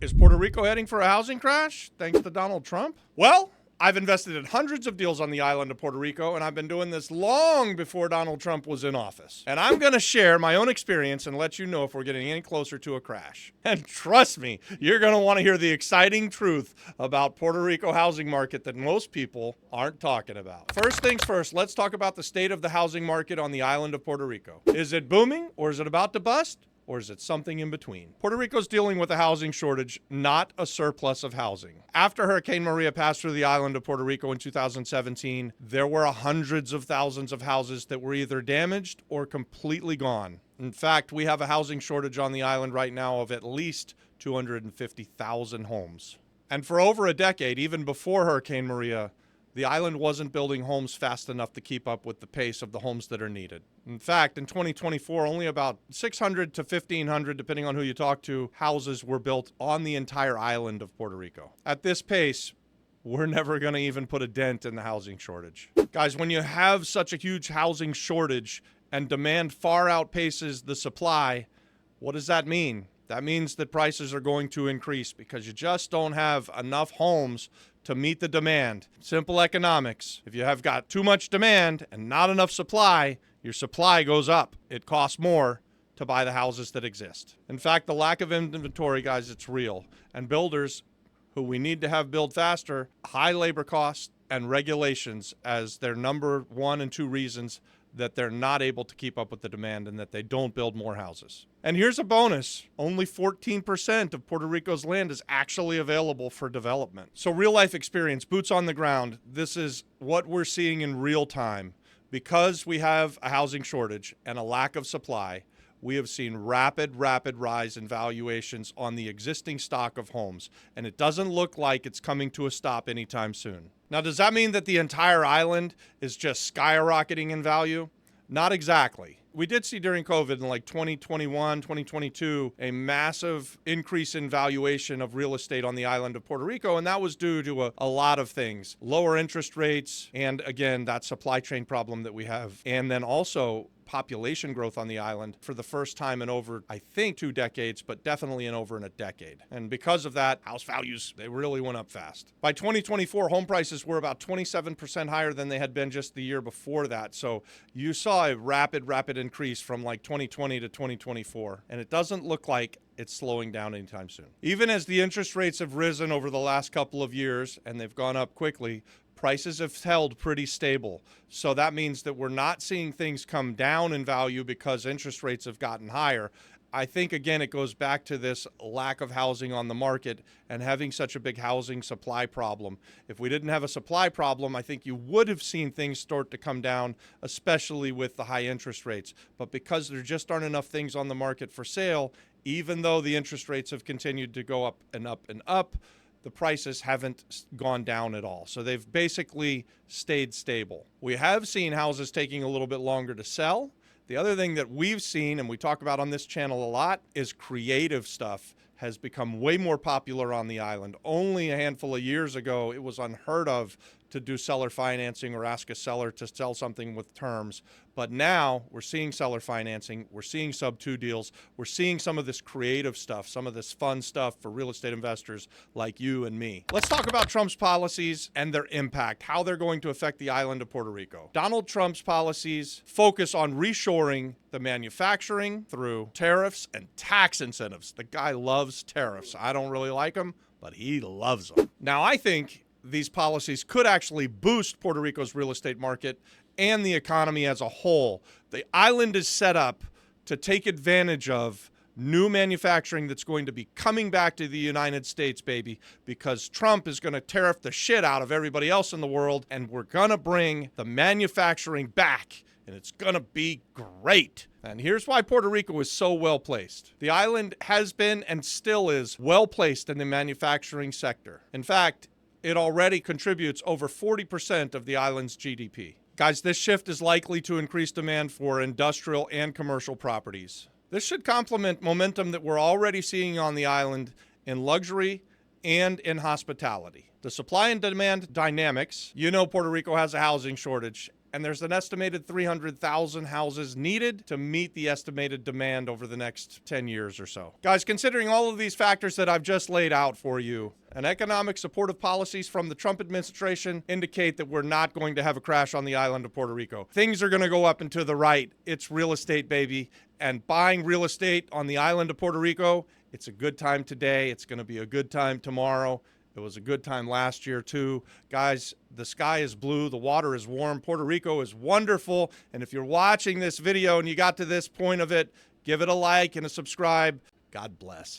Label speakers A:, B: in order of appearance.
A: Is Puerto Rico heading for a housing crash thanks to Donald Trump? Well, I've invested in hundreds of deals on the island of Puerto Rico, and I've been doing this long before Donald Trump was in office. And I'm going to share my own experience and let you know if we're getting any closer to a crash. And trust me, you're going to want to hear the exciting truth about Puerto Rico housing market that most people aren't talking about. First things first, let's talk about the state of the housing market on the island of Puerto Rico. Is it booming, or is it about to bust? Or is it something in between? Puerto Rico's dealing with a housing shortage, not a surplus of housing. After Hurricane Maria passed through the island of Puerto Rico in 2017, there were hundreds of thousands of houses that were either damaged or completely gone. In fact, we have a housing shortage on the island right now of at least 250,000 homes. And for over a decade, even before Hurricane Maria, the island wasn't building homes fast enough to keep up with the pace of the homes that are needed. In fact, in 2024, only about 600 to 1,500, depending on who you talk to, houses were built on the entire island of Puerto Rico. At this pace, we're never going to even put a dent in the housing shortage. Guys, when you have such a huge housing shortage and demand far outpaces the supply, what does that mean? That means that prices are going to increase because you just don't have enough homes to meet the demand. Simple economics. If you have got too much demand and not enough supply, your supply goes up. It costs more to buy the houses that exist. In fact, the lack of inventory, guys, it's real. And builders who we need to have build faster, high labor costs and regulations as their number one and two reasons that they're not able to keep up with the demand and that they don't build more houses. And here's a bonus. Only 14% of Puerto Rico's land is actually available for development. So real life experience, boots on the ground, this is what we're seeing in real time. Because we have a housing shortage and a lack of supply, we have seen rapid rise in valuations on the existing stock of homes. And it doesn't look like it's coming to a stop anytime soon. Now, does that mean that the entire island is just skyrocketing in value? Not exactly. We did see during COVID in like 2021, 2022, a massive increase in valuation of real estate on the island of Puerto Rico, and that was due to a lot of things. Lower interest rates, and again, that supply chain problem that we have. And then also population growth on the island for the first time in over, I think, 2 decades, but definitely in over a decade. And because of that, house values, they really went up fast. By 2024, home prices were about 27% higher than they had been just the year before that. So you saw a rapid increase from like 2020 to 2024. And it doesn't look like it's slowing down anytime soon. Even as the interest rates have risen over the last couple of years, and they've gone up quickly, prices have held pretty stable. So that means that we're not seeing things come down in value because interest rates have gotten higher. I think, again, it goes back to this lack of housing on the market and having such a big housing supply problem. If we didn't have a supply problem, I think you would have seen things start to come down, especially with the high interest rates. But because there just aren't enough things on the market for sale, even though the interest rates have continued to go up and up and up, the prices haven't gone down at all. So they've basically stayed stable. We have seen houses taking a little bit longer to sell. The other thing that we've seen, and we talk about on this channel a lot, is creative stuff has become way more popular on the island. Only a handful of years ago, it was unheard of to do seller financing or ask a seller to sell something with terms. But now we're seeing seller financing, we're seeing sub-2 deals, we're seeing some of this creative stuff, some of this fun stuff for real estate investors like you and me. Let's talk about Trump's policies and their impact, how they're going to affect the island of Puerto Rico. Donald Trump's policies focus on reshoring the manufacturing through tariffs and tax incentives. The guy loves tariffs. I don't really like them, but he loves them. Now, I think these policies could actually boost Puerto Rico's real estate market and the economy as a whole. The island is set up to take advantage of new manufacturing that's going to be coming back to the United States, baby, because Trump is going to tariff the shit out of everybody else in the world, and we're going to bring the manufacturing back, and it's going to be great. And here's why Puerto Rico is so well placed. The island has been and still is well placed in the manufacturing sector. In fact, it already contributes over 40% of the island's GDP. Guys, this shift is likely to increase demand for industrial and commercial properties. This should complement momentum that we're already seeing on the island in luxury and in hospitality. The supply and demand dynamics, you know Puerto Rico has a housing shortage, and there's an estimated 300,000 houses needed to meet the estimated demand over the next 10 years or so. Guys, considering all of these factors that I've just laid out for you, and economic supportive policies from the Trump administration indicate that we're not going to have a crash on the island of Puerto Rico. Things are going to go up and to the right. It's real estate, baby. And buying real estate on the island of Puerto Rico, it's a good time today. It's going to be a good time tomorrow. It was a good time last year, too. Guys, the sky is blue. The water is warm. Puerto Rico is wonderful. And if you're watching this video and you got to this point of it, give it a like and a subscribe. God bless.